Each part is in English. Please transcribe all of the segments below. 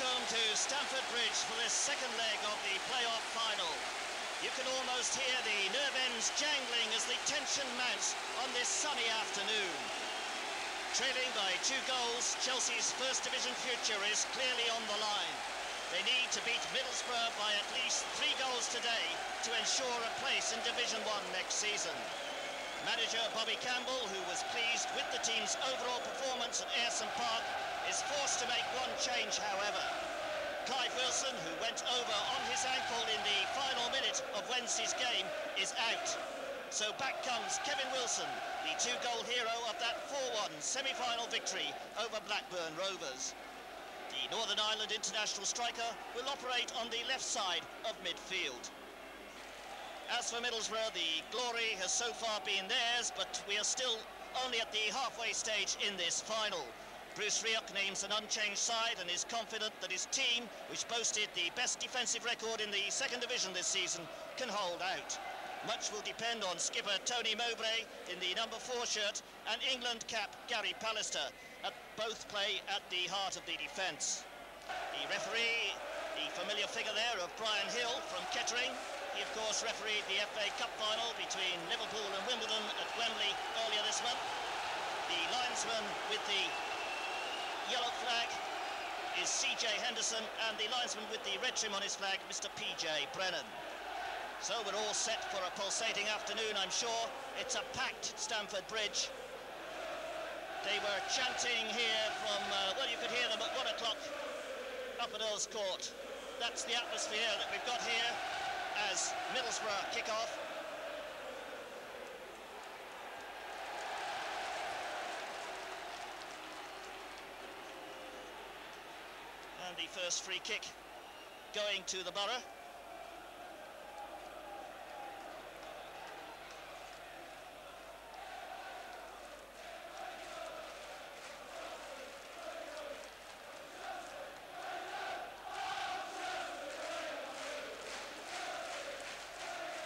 Welcome to Stamford Bridge for this second leg of the playoff final. You can almost hear the nerve ends jangling as the tension mounts on this sunny afternoon. Trailing by 2 goals, Chelsea's First Division future is clearly on the line. They need to beat Middlesbrough by at least 3 goals today to ensure a place in Division 1 next season. Manager Bobby Campbell, who was pleased with the team's overall performance at Ayresome Park, is forced to make one change, however. Clive Wilson, who went over on his ankle in the final minute of Wednesday's game, is out. So back comes Kevin Wilson, the 2-goal hero of that 4-1 semi-final victory over Blackburn Rovers. The Northern Ireland international striker will operate on the left side of midfield. As for Middlesbrough, the glory has so far been theirs, but we are still only at the halfway stage in this final. Bruce Rioch names an unchanged side and is confident that his team, which boasted the best defensive record in the second division this season, can hold out. Much will depend on skipper Tony Mowbray in the number 4 shirt and England cap Gary Pallister. Both play at the heart of the defence. The referee, the familiar figure there of Brian Hill from Kettering. He of course refereed the FA Cup final between Liverpool and Wimbledon at Wembley earlier this month. The linesman with the yellow flag is CJ Henderson, and the linesman with the red trim on his flag, Mr. PJ Brennan. So we're all set for a pulsating afternoon, I'm sure. It's a packed Stamford Bridge. They were chanting here from, well, you could hear them at 1 o'clock up at Earl's Court. That's the atmosphere that we've got here as Middlesbrough kick off. And the first free kick going to the Borough.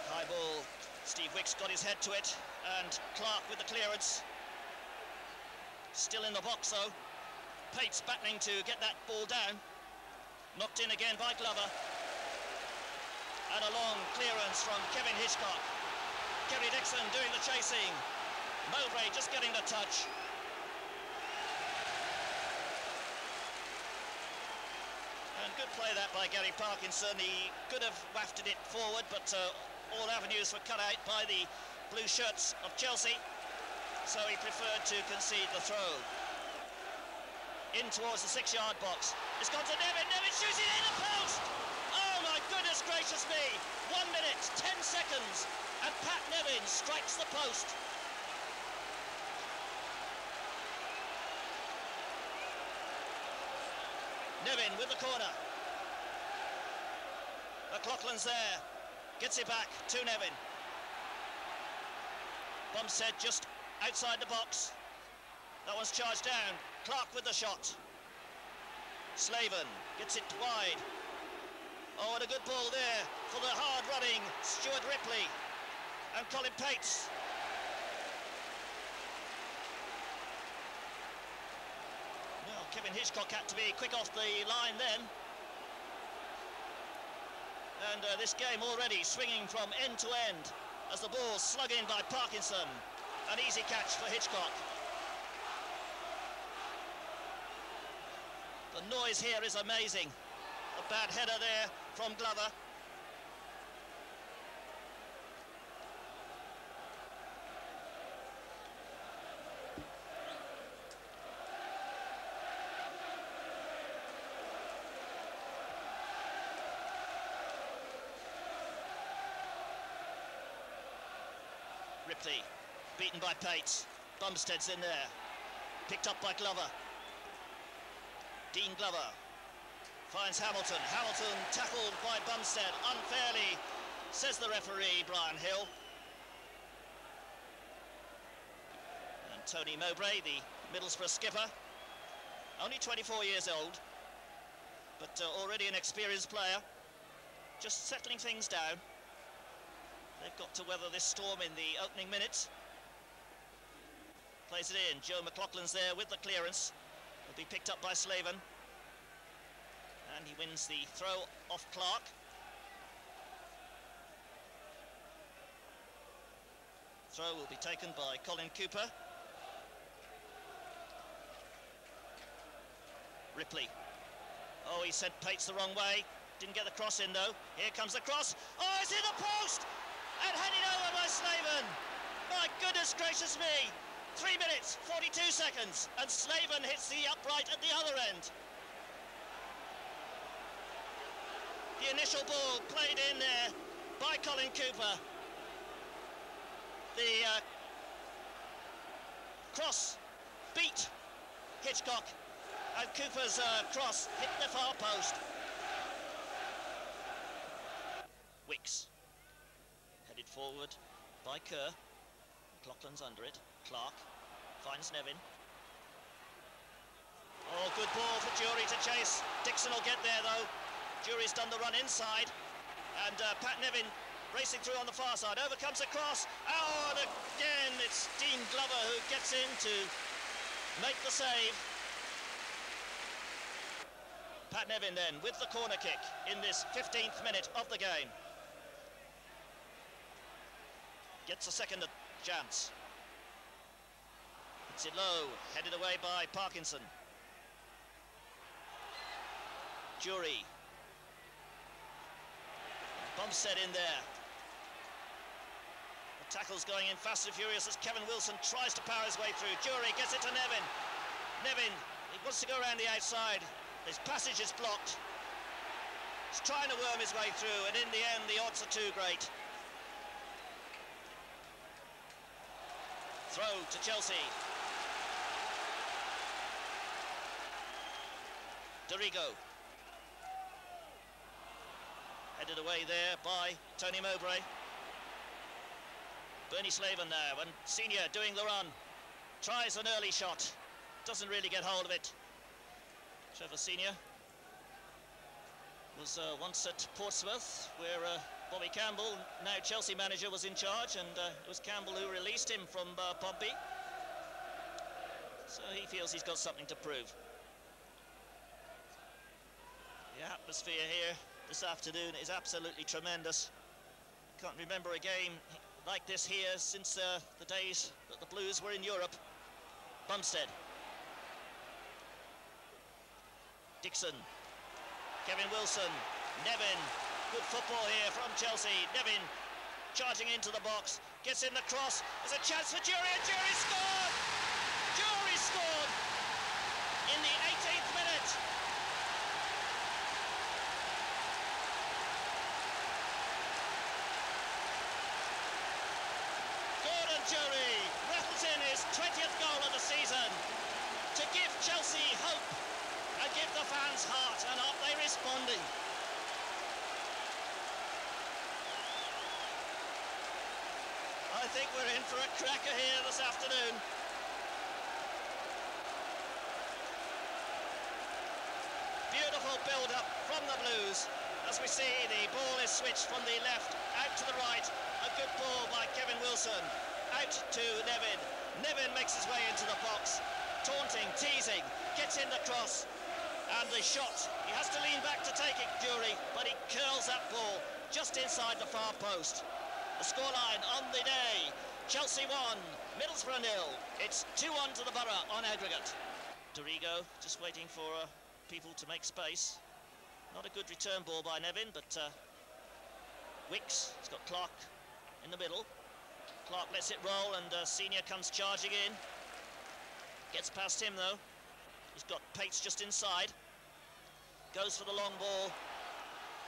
High ball, Steve Wicks got his head to it, and Clark with the clearance. Still in the box though. Pates battling to get that ball down. Knocked in again by Glover. And a long clearance from Kevin Hitchcock. Kerry Dixon doing the chasing. Mowbray just getting the touch. And good play that by Gary Parkinson. He could have wafted it forward, but all avenues were cut out by the blue shirts of Chelsea. So he preferred to concede the throw. In towards the 6-yard box. It's gone to Nevin. Nevin shoots it in the post. Oh my goodness gracious me. 1 minute, 10 seconds, and Pat Nevin strikes the post. Nevin with the corner. McLaughlin's there. Gets it back to Nevin. Bumstead just outside the box. That one's charged down. Clark with the shot. Slaven gets it wide. Oh, and a good ball there for the hard-running Stuart Ripley and Colin Pates. Well, Kevin Hitchcock had to be quick off the line then. And this game already swinging from end to end as the ball's slug in by Parkinson. An easy catch for Hitchcock. The noise here is amazing. A bad header there from Glover. Ripley, beaten by Pates. Bumstead's in there. Picked up by Glover. Dean Glover finds Hamilton. Hamilton tackled by Bumstead unfairly, says the referee, Brian Hill. And Tony Mowbray, the Middlesbrough skipper, only 24 years old, but already an experienced player, just settling things down. They've got to weather this storm in the opening minutes. Plays it in. Joe McLaughlin's there with the clearance. Will be picked up by Slaven. And he wins the throw off Clark. Throw will be taken by Colin Cooper. Ripley. Oh, he sent Pates the wrong way. Didn't get the cross in though. Here comes the cross. Oh, it's in the post! And headed over by Slaven. My goodness gracious me. 3 minutes, 42 seconds. And Slaven hits the upright at the other end. The initial ball played in there by Colin Cooper. The cross beat Hitchcock. And Cooper's cross hit the far post. Wicks. Headed forward by Kerr. McLaughlin's under it. Clark finds Nevin. Oh, good ball for Jury to chase. Dixon will get there though. Jury's done the run inside. And Pat Nevin racing through on the far side. Over comes the cross. Oh, and again it's Dean Glover who gets in to make the save. Pat Nevin then with the corner kick in this 15th minute of the game. Gets a second chance. Hits it low, headed away by Parkinson. Jury. Bumstead in there. The tackle's going in fast and furious as Kevin Wilson tries to power his way through. Jury gets it to Nevin. Nevin, he wants to go around the outside. His passage is blocked. He's trying to worm his way through, and in the end, the odds are too great. Throw to Chelsea. Dorigo. Headed away there by Tony Mowbray. Bernie Slaven now, and Senior doing the run. Tries an early shot. Doesn't really get hold of it. Trevor Senior was once at Portsmouth, where Bobby Campbell, now Chelsea manager, was in charge, and it was Campbell who released him from Pompey. So he feels he's got something to prove. The atmosphere here this afternoon is absolutely tremendous. Can't remember a game like this here since the days that the Blues were in Europe. Bumstead. Dixon. Kevin Wilson. Nevin. Good football here from Chelsea. Nevin charging into the box. Gets in the cross. There's a chance for Jury, and Jury scored! Jury scored in the 18th minute. Gordon Jury rattles in his 20th goal of the season to give Chelsea hope and give the fans heart, and are they responding? I think we're in for a cracker here this afternoon. Beautiful build-up from the Blues as we see the ball is switched from the left out to the right. A good ball by Kevin Wilson. Out to Nevin. Nevin makes his way into the box. Taunting, teasing, gets in the cross. And the shot, he has to lean back to take it, Jury, but he curls that ball just inside the far post. The scoreline on the day, Chelsea 1, Middlesbrough 0. It's 2-1 to the Borough on aggregate. Dorigo just waiting for people to make space. Not a good return ball by Nevin, but Wicks has got Clark in the middle. Clark lets it roll, and Senior comes charging in. Gets past him though. He's got Pates just inside. Goes for the long ball.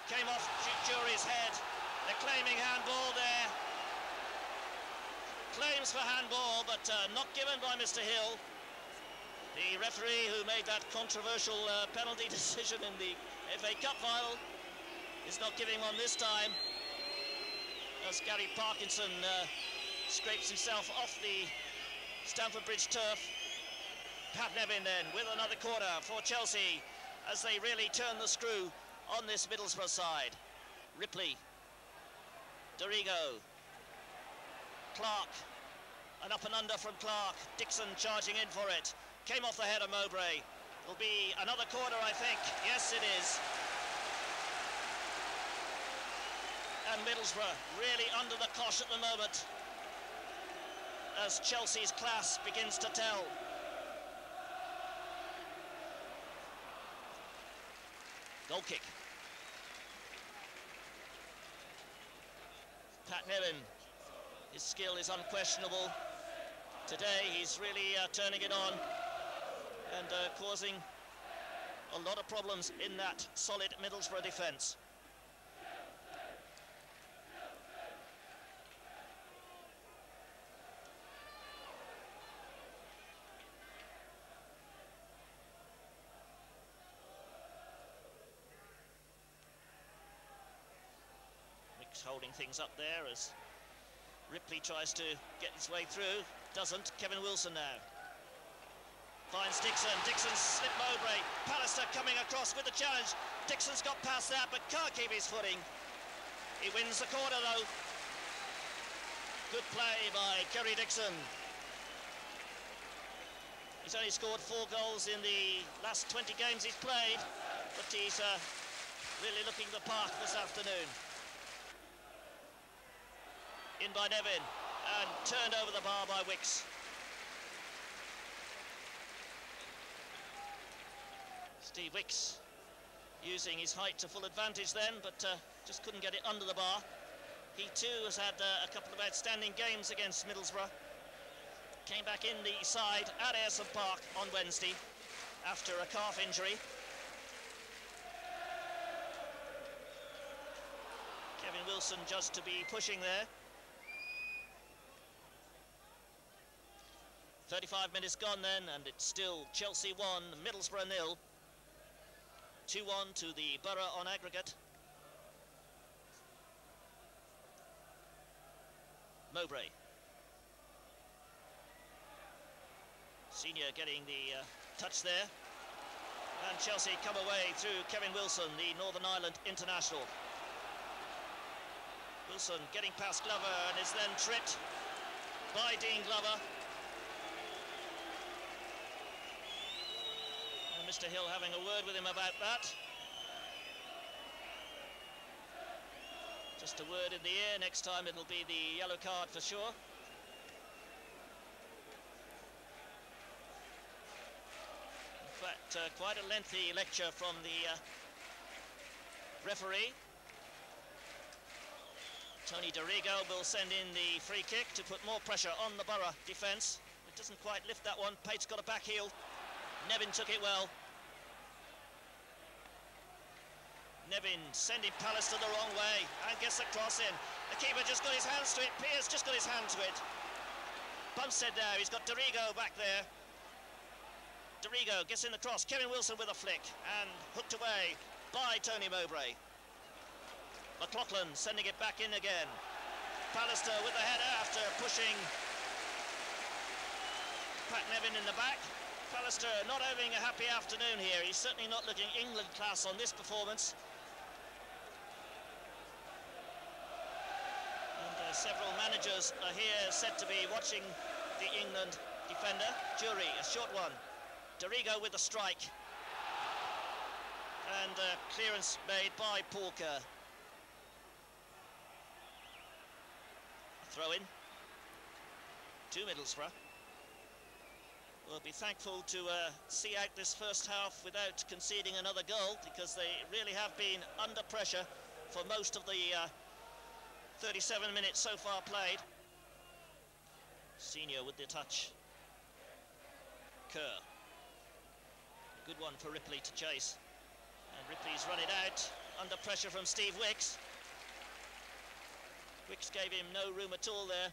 Came off Jury's head. They're claiming handball there. Claims for handball, but not given by Mr. Hill. The referee who made that controversial penalty decision in the FA Cup final is not giving one this time. As Gary Parkinson scrapes himself off the Stamford Bridge turf. Pat Nevin then with another corner for Chelsea as they really turn the screw on this Middlesbrough side. Ripley. Dorigo. Clark. An up and under from Clark. Dixon charging in for it. Came off the head of Mowbray. Will be another corner, I think. Yes, it is. And Middlesbrough really under the cosh at the moment, as Chelsea's class begins to tell. Goal kick. Pat Nevin, his skill is unquestionable. Today he's really turning it on and causing a lot of problems in that solid Middlesbrough defence. Holding things up there as Ripley tries to get his way through. Doesn't. Kevin Wilson now finds Dixon. Dixon slipped Mowbray. Pallister coming across with the challenge. Dixon's got past that but can't keep his footing. He wins the corner though. Good play by Kerry Dixon. He's only scored 4 goals in the last 20 games he's played, but he's really looking the part this afternoon. In by Nevin, and turned over the bar by Wicks. Steve Wicks using his height to full advantage then, but just couldn't get it under the bar. He too has had a couple of outstanding games against Middlesbrough. Came back in the side at Ayresome Park on Wednesday after a calf injury. Kevin Wilson just to be pushing there. 35 minutes gone then, and it's still Chelsea 1, Middlesbrough 0. 2-1 to the Borough on aggregate. Mowbray. Senior getting the touch there. And Chelsea come away through Kevin Wilson, the Northern Ireland international. Wilson getting past Glover and is then tripped by Dean Glover. Mr. Hill having a word with him about that. Just a word in the ear. Next time it'll be the yellow card for sure. In fact, quite a lengthy lecture from the referee. Tony Dorigo will send in the free kick to put more pressure on the Borough defence. It doesn't quite lift that one. Pate's got a back heel. Nevin took it well. Nevin sending Pallister the wrong way and gets the cross in. The keeper just got his hands to it. Pearce just got his hand to it. Bumstead now, he's got Dorigo back there. Dorigo gets in the cross. Kevin Wilson with a flick and hooked away by Tony Mowbray. McLaughlin sending it back in again. Pallister with the header after pushing Pat Nevin in the back. Pallister not having a happy afternoon here. He's certainly not looking England class on this performance. And several managers are here said to be watching the England defender. Jury, a short one. Dorigo with the strike. And clearance made by Porker. Throw in to Middlesbrough. We'll be thankful to see out this first half without conceding another goal, because they really have been under pressure for most of the 37 minutes so far played. Senior with the touch. Kerr. A good one for Ripley to chase. And Ripley's run it out under pressure from Steve Wicks. Wicks gave him no room at all there.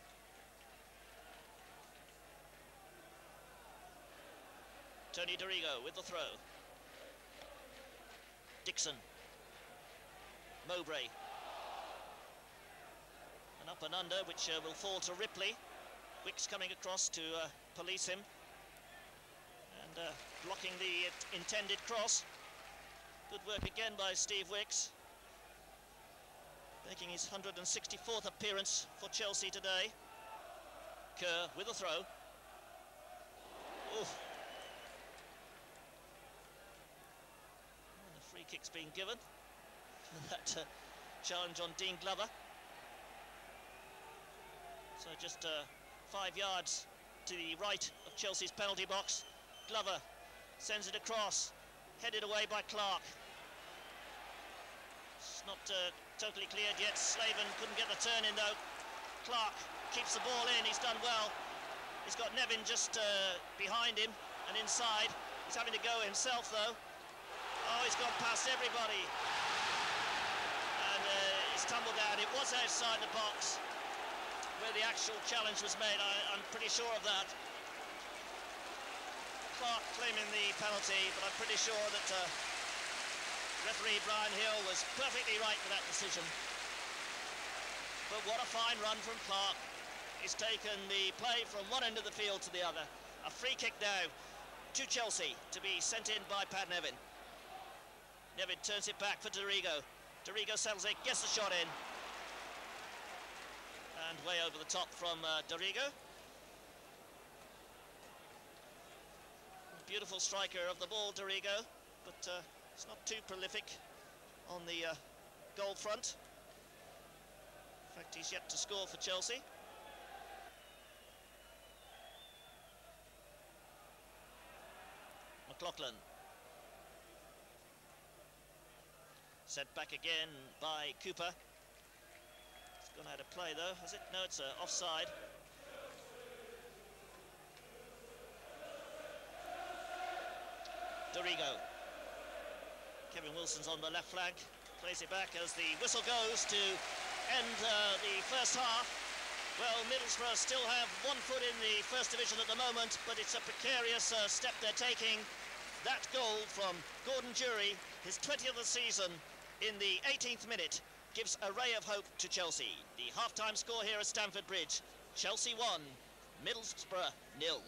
Tony Dorigo with the throw. Dixon. Mowbray. An up and under which will fall to Ripley. Wicks coming across to police him. And blocking the intended cross. Good work again by Steve Wicks. Making his 164th appearance for Chelsea today. Kerr with a throw. Oof. kick's being given for that challenge on Dean Glover. So just 5 yards to the right of Chelsea's penalty box. Glover sends it across, headed away by Clark. It's not totally cleared yet. Slaven couldn't get the turn in though. Clark keeps the ball in, he's done well. He's got Nevin just behind him and inside. He's having to go himself though. Oh, he's gone past everybody. And he's tumbled down. It was outside the box where the actual challenge was made. I'm pretty sure of that. Clark claiming the penalty, but I'm pretty sure that referee Brian Hill was perfectly right for that decision. But what a fine run from Clark. He's taken the play from one end of the field to the other. A free kick now to Chelsea to be sent in by Pat Nevin. Nevin turns it back for Dorigo. Dorigo settles it, gets the shot in. And way over the top from Dorigo. Beautiful striker of the ball, Dorigo, but it's not too prolific on the goal front. In fact, he's yet to score for Chelsea. McLaughlin. Set back again by Cooper. It's gone out of play though, has it? No, it's offside. Dorigo. Kevin Wilson's on the left flank, plays it back as the whistle goes to end the first half. Well, Middlesbrough still have 1 foot in the First Division at the moment, but it's a precarious step they're taking. That goal from Gordon Jury, his 20th of the season, in the 18th minute, gives a ray of hope to Chelsea. The half-time score here at Stamford Bridge. Chelsea 1, Middlesbrough 0.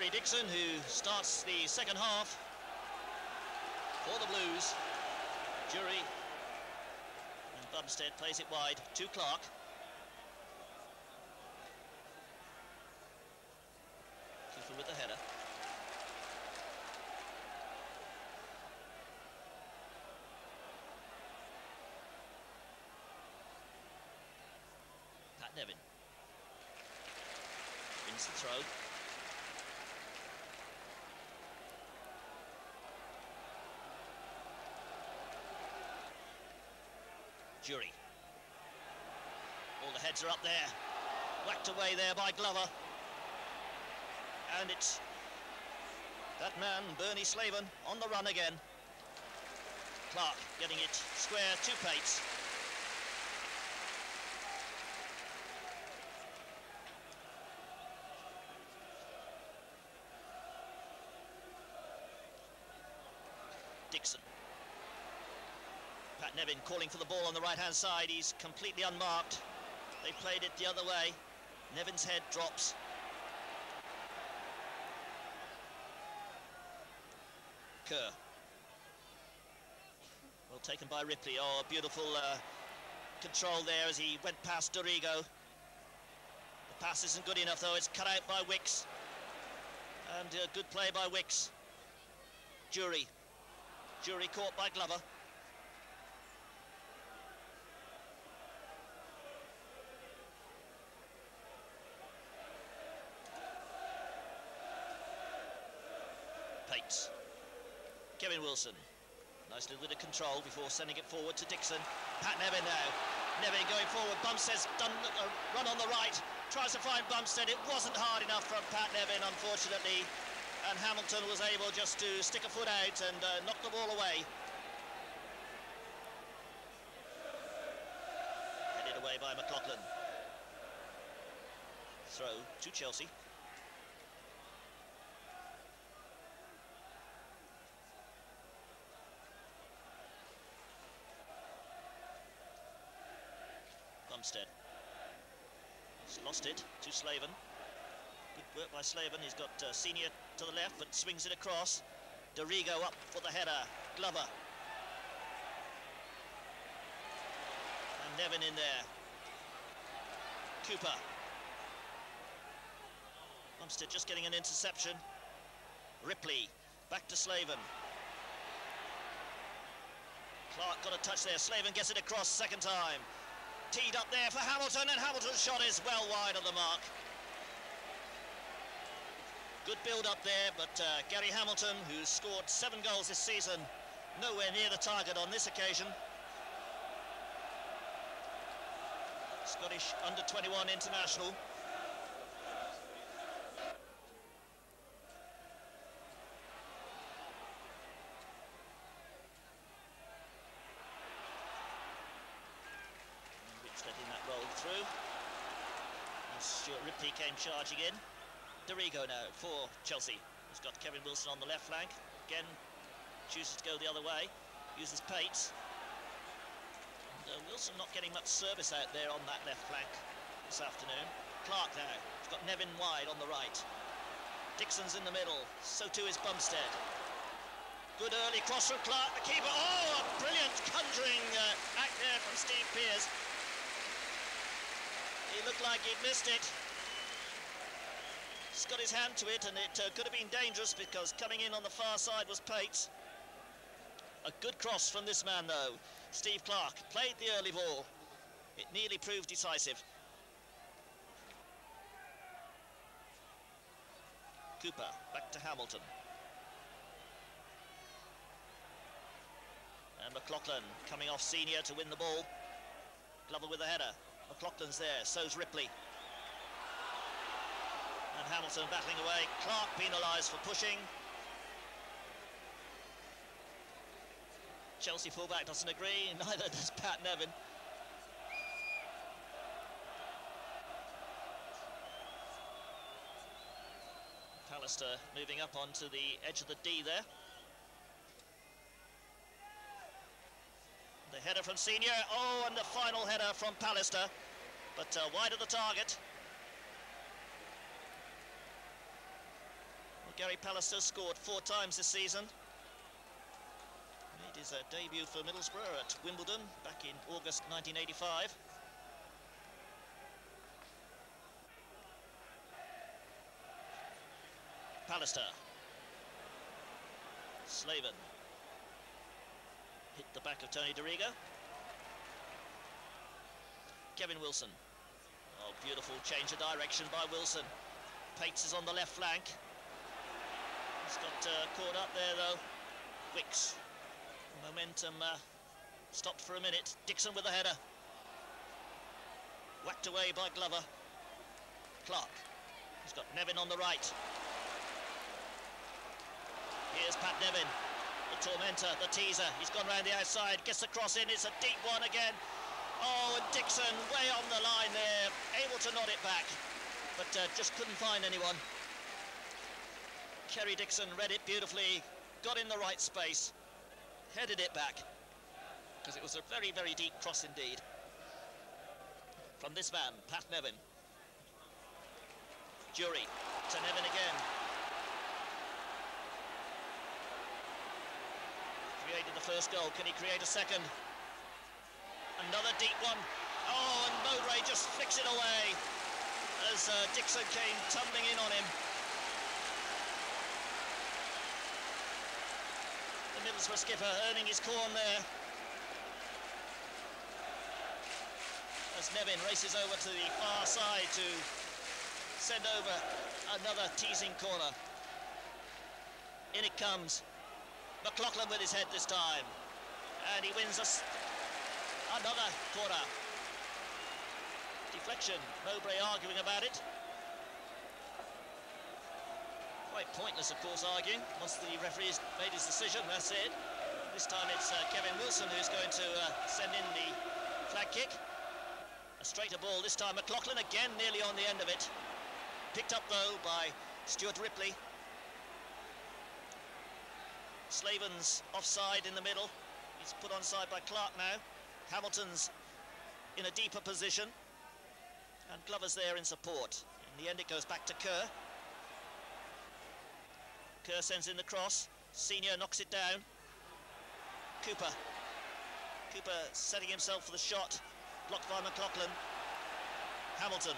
Terry Dixon, who starts the second half for the Blues. Jury and Bumstead plays it wide to Clark. Cooper with the header. Pat Nevin wins the throw. Jury. All the heads are up there. Whacked away there by Glover. And it's that man, Bernie Slaven, on the run again. Clark getting it square to Pates. Dixon. Pat Nevin calling for the ball on the right-hand side. He's completely unmarked. They played it the other way. Nevin's head drops. Kerr. Well taken by Ripley. Oh, a beautiful control there as he went past Dorigo. The pass isn't good enough though. It's cut out by Wicks. And good play by Wicks. Jury. Jury caught by Glover. Pates. Kevin Wilson. Nice little bit of control before sending it forward to Dixon. Pat Nevin now. Nevin going forward. Bumstead's done a run on the right. Tries to find Bumstead. It wasn't hard enough from Pat Nevin, unfortunately. And Hamilton was able just to stick a foot out and knock the ball away. Headed away by McLaughlin. Throw to Chelsea. Bumstead. He's lost it to Slaven. Good work by Slaven. He's got Senior to the left, but swings it across. Dorigo up for the header. Glover. And Nevin in there. Cooper. Bumstead just getting an interception. Ripley. Back to Slaven. Clark got a touch there. Slaven gets it across second time. Teed up there for Hamilton, and Hamilton's shot is well wide of the mark. Good build up there, but Gary Hamilton, who's scored 7 goals this season, nowhere near the target on this occasion. Scottish under-21 international. Letting that roll through. And Stuart Ripley came charging in. Dorigo now for Chelsea. He's got Kevin Wilson on the left flank. Again, chooses to go the other way. Uses Pates. And Wilson not getting much service out there on that left flank this afternoon. Clark now. He's got Nevin wide on the right. Dixon's in the middle. So too is Bumstead. Good early cross from Clark, the keeper. Oh, a brilliant conjuring act there from Steve Pearce. He looked like he'd missed it. He's got his hand to it, and it could have been dangerous because coming in on the far side was Pates. A good cross from this man, though. Steve Clark played the early ball. It nearly proved decisive. Cooper back to Hamilton. And McLaughlin coming off Senior to win the ball. Glover with the header. McLaughlin's there, so's Ripley. And Hamilton battling away. Clark penalised for pushing. Chelsea fullback doesn't agree, neither does Pat Nevin. Pallister moving up onto the edge of the D there. The header from Senior. Oh, and the final header from Pallister, but wide of the target. Gary Pallister scored 4 times this season. Made his debut for Middlesbrough at Wimbledon back in August 1985. Pallister. Slaven. Hit the back of Tony DeRigo. Kevin Wilson. Oh, beautiful change of direction by Wilson. Pates is on the left flank. He's got caught up there though. Wicks. Momentum stopped for a minute. Dixon with the header. Whacked away by Glover. Clark. He's got Nevin on the right. Here's Pat Nevin. The tormentor, the teaser. He's gone round the outside. Gets the cross in. It's a deep one again. Oh, and Dixon way on the line there. Able to nod it back. But just couldn't find anyone. Kerry Dixon read it beautifully. Got in the right space. Headed it back. Because it was a very, very deep cross indeed. From this man, Pat Nevin. Jury to Nevin again. Created the first goal. Can he create a second? Another deep one. Oh, and Mowbray just flicks it away as Dixon came tumbling in on him. The Middlesbrough skipper earning his corn there. As Nevin races over to the far side to send over another teasing corner. In it comes. McLaughlin with his head this time. And he wins us another corner. Deflection. Mowbray arguing about it. Quite pointless, of course, arguing. Once the referee's made his decision, that's it. This time it's Kevin Wilson who's going to send in the flag kick. A straighter ball this time. McLaughlin again nearly on the end of it. Picked up, though, by Stuart Ripley. Slaven's offside in the middle. He's put onside by Clark now. Hamilton's in a deeper position. And Glover's there in support. In the end, it goes back to Kerr. Kerr sends in the cross. Senior knocks it down. Cooper. Cooper setting himself for the shot. Blocked by McLaughlin. Hamilton.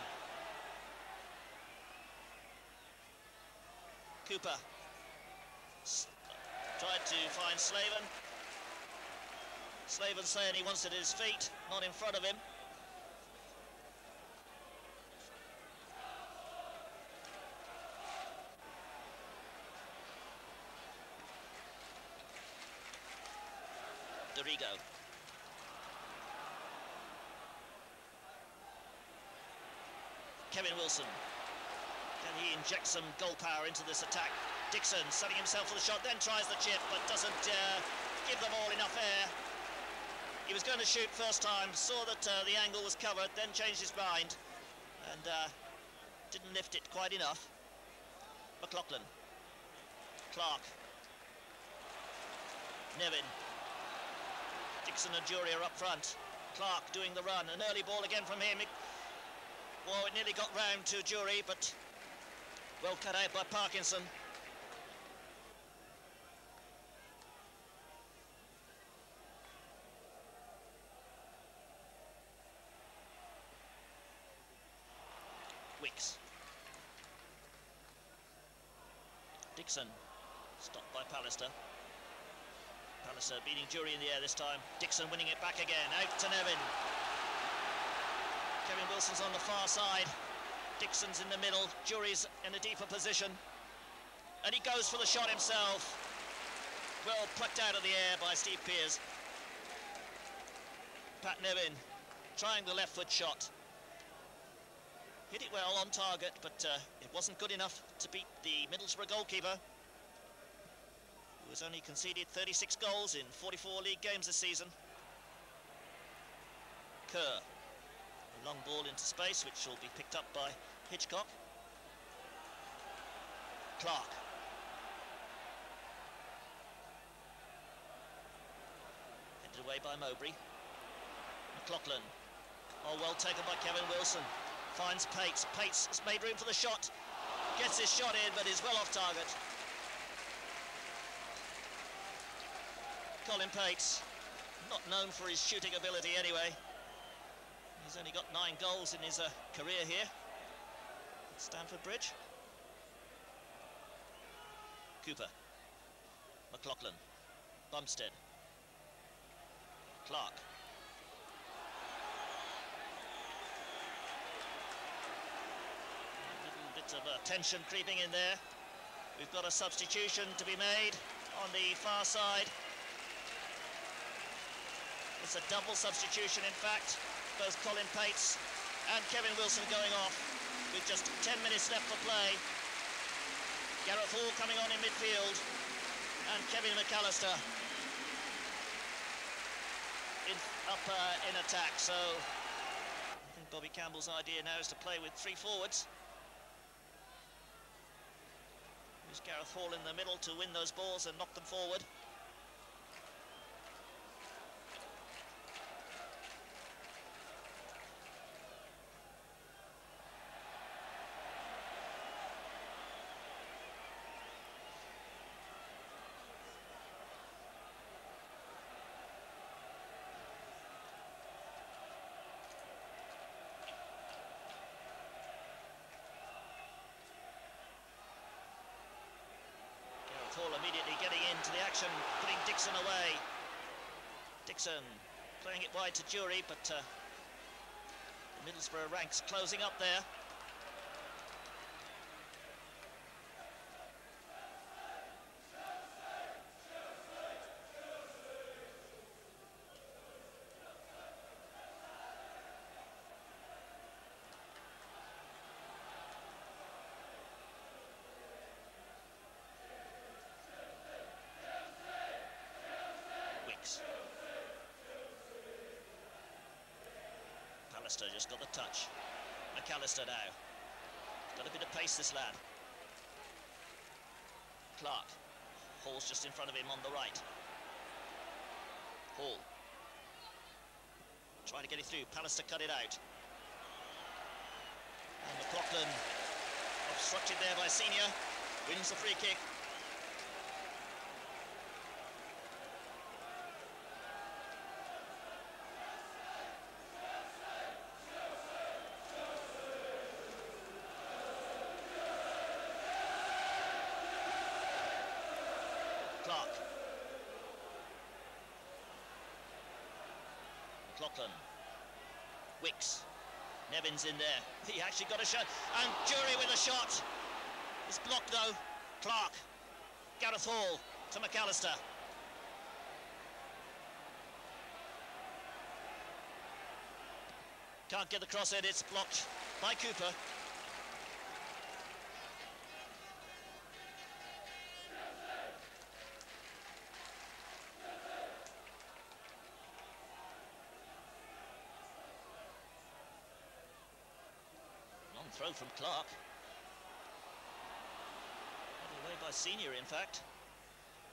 Cooper. Tried to find Slaven. Slaven saying he wants it at his feet, not in front of him. DeRigo. Kevin Wilson. Can he inject some goal power into this attack? Dixon setting himself for the shot, then tries the chip, but doesn't give the ball enough air. He was going to shoot first time, saw that the angle was covered, then changed his mind, and didn't lift it quite enough. McLaughlin. Clark. Nevin. Dixon and Jury are up front. Clark doing the run. An early ball again from him. Well, it nearly got round to Jury, but well cut out by Parkinson. Wicks. Dixon. Stopped by Pallister. Pallister beating Jury in the air this time. Dixon winning it back again. Out to Nevin. Kevin Wilson's on the far side. Dixon's in the middle. Jury's in a deeper position. And he goes for the shot himself. Well plucked out of the air by Steve Pearce. Pat Nevin trying the left foot shot. Hit it well on target, but it wasn't good enough to beat the Middlesbrough goalkeeper, who has only conceded 36 goals in 44 league games this season. Kerr. A long ball into space, which will be picked up by Hitchcock. Clark. Headed away by Mowbray. McLaughlin. Oh, well taken by Kevin Wilson. Finds Pates. Pates has made room for the shot. Gets his shot in, but is well off target. Colin Pates. Not known for his shooting ability anyway. He's only got 9 goals in his career here at Stamford Bridge. Cooper, McLaughlin, Bumstead, Clark. A little bit of tension creeping in there. We've got a substitution to be made on the far side. It's a double substitution, in fact. Both Colin Pates and Kevin Wilson going off with just 10 minutes left for play. Gareth Hall coming on in midfield, and Kevin McAllister in attack. So I think Bobby Campbell's idea now is to play with 3 forwards. Use Gareth Hall in the middle to win those balls and knock them forward. Hall immediately getting into the action, putting Dixon away. Dixon playing it wide to Jury, but the Middlesbrough ranks closing up there. McAllister just got the touch. McAllister now. Got a bit of pace, this lad. Clark. Hall's just in front of him on the right. Hall. Trying to get it through. Pallister cut it out. And McLaughlin, obstructed there by Senior, wins the free kick. McLaughlin, Wicks, Nevin's in there, he actually got a shot, and Jury with a shot. It's blocked though. Clark, Gareth Hall to McAllister. Can't get the cross in, it's blocked by Cooper. Throw from Clark. Away by Senior, in fact.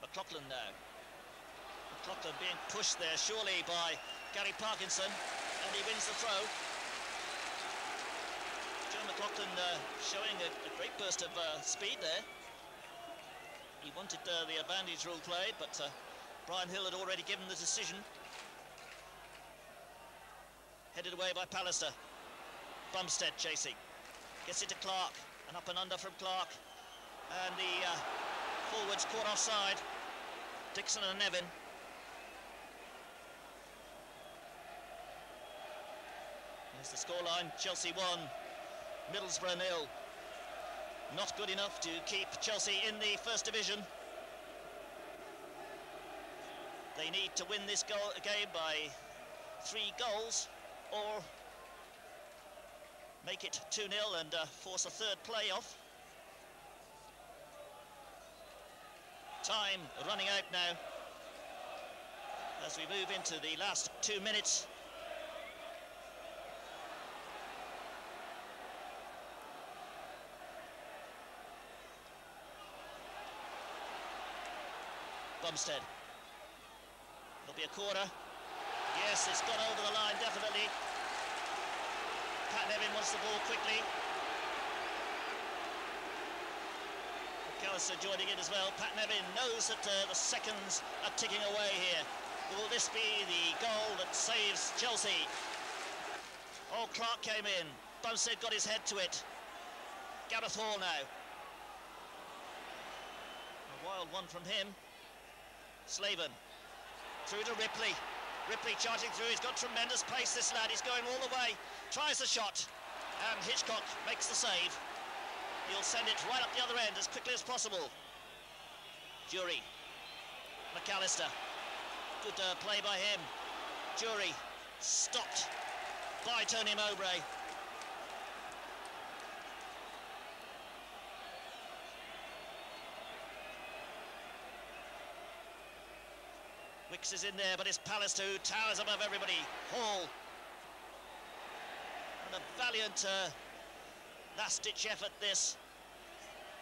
McLaughlin now. McLaughlin being pushed there, surely, by Gary Parkinson, and he wins the throw. Joe McLaughlin showing a great burst of speed there. He wanted the advantage rule played, but Brian Hill had already given the decision. Headed away by Pallister. Bumstead chasing. Gets it to Clark, and up and under from Clark, and the forwards caught offside. Dixon and Nevin. Here's the scoreline: Chelsea 1, Middlesbrough 0. Not good enough to keep Chelsea in the First Division. They need to win this game by 3 goals, or make it 2-0 and force a 3rd playoff. Time running out now as we move into the last 2 minutes. Bumstead. It'll be a corner. Yes, it's gone over the line, definitely. Pat Nevin wants the ball quickly. McAllister joining in as well. Pat Nevin knows that the seconds are ticking away here. Will this be the goal that saves Chelsea? Oh, Clark came in. Bumstead got his head to it. Gareth Hall now. A wild one from him. Slaven. Through to Ripley. Ripley charging through. He's got tremendous pace, this lad. He's going all the way. Tries the shot. And Hitchcock makes the save. He'll send it right up the other end as quickly as possible. Jury. McAllister. Good play by him. Jury. Stopped by Tony Mowbray. Wicks is in there, but it's Pallister who towers above everybody. Hall. And a valiant last-ditch effort, this.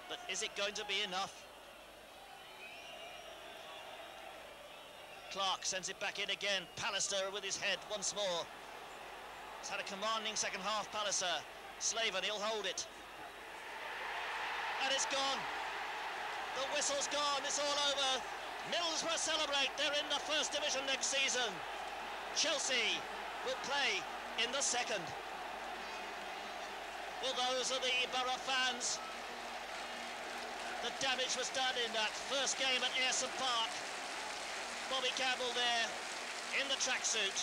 But is it going to be enough? Clark sends it back in again. Pallister with his head once more. He's had a commanding second half, Pallister. Slaven, he'll hold it. And it's gone. The whistle's gone. It's all over. Middlesbrough celebrate. They're in the first division next season. Chelsea will play in the second. Well, those are the Borough fans. The damage was done in that first game at Ayresome Park. Bobby Campbell there in the tracksuit.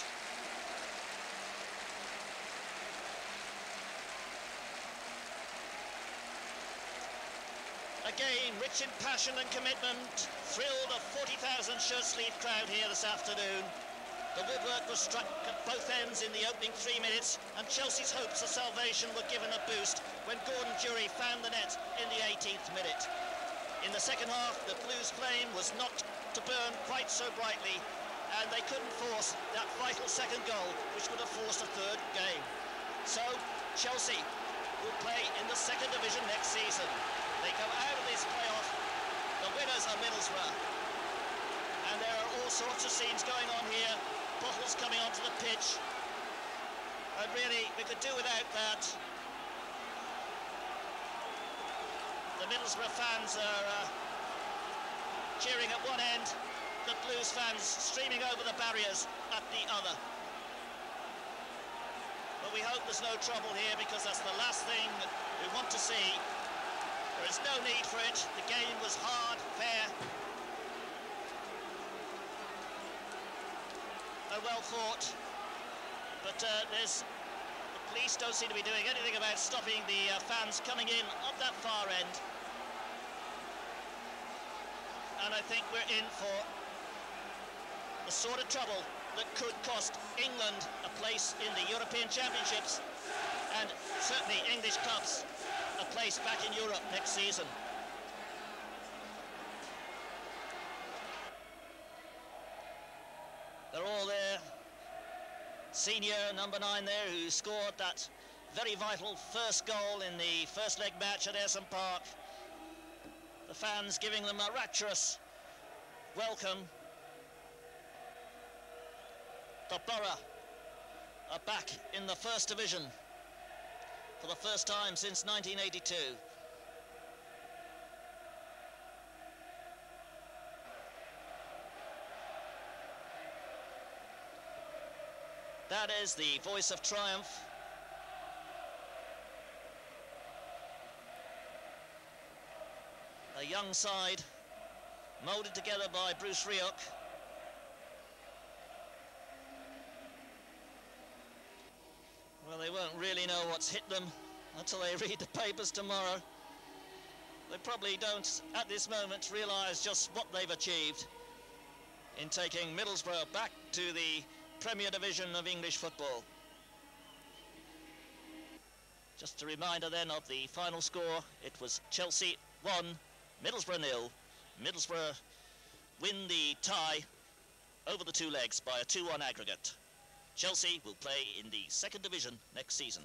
A game rich in passion and commitment thrilled a 40,000 shirt-sleeve crowd here this afternoon. The woodwork was struck at both ends in the opening 3 minutes, and Chelsea's hopes of salvation were given a boost when Gordon Jury found the net in the 18th minute. In the second half, the Blues' flame was not to burn quite so brightly, and they couldn't force that vital second goal, which would have forced a third game. So, Chelsea will play in the second division next season. They come out of this playoff, the winners are Middlesbrough. And there are all sorts of scenes going on here, bottles coming onto the pitch. And really, we could do without that. The Middlesbrough fans are cheering at one end, the Blues fans streaming over the barriers at the other. But we hope there's no trouble here, because that's the last thing we want to see. There is no need for it. The game was hard, fair, and well fought. But the police don't seem to be doing anything about stopping the fans coming in at that far end. And I think we're in for the sort of trouble that could cost England a place in the European Championships, and certainly English clubs a place back in Europe next season. They're all there. Senior number 9 there, who scored that very vital first goal in the first leg match at Ayresome Park. The fans giving them a rapturous welcome. The Borough are back in the first division for the first time since 1982. That is the voice of triumph. A young side, moulded together by Bruce Rioch. Well, they won't really know what's hit them until they read the papers tomorrow. They probably don't, at this moment, realise just what they've achieved in taking Middlesbrough back to the Premier Division of English football. Just a reminder then of the final score. It was Chelsea 1, Middlesbrough 0. Middlesbrough win the tie over the two legs by a 2-1 aggregate. Chelsea will play in the second division next season.